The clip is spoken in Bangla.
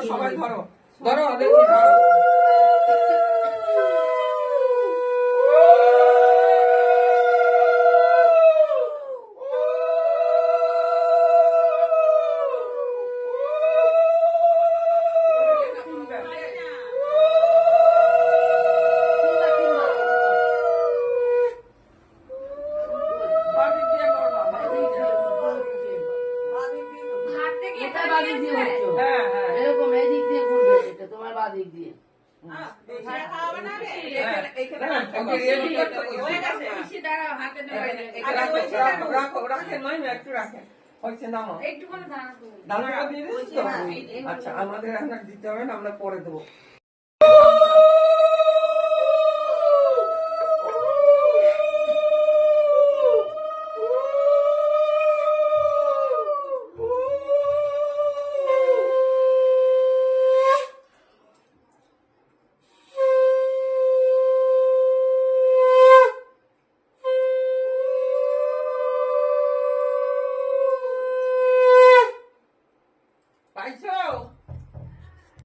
সবাই ধরো ধরো দেখি ধরো এরকম এদিক দিয়ে ঘুরবে, এটা তোমার বাঁ দিক দিয়ে। আচ্ছা আমাদের এখন দিতে হবে না, আমরা পরে দেবো।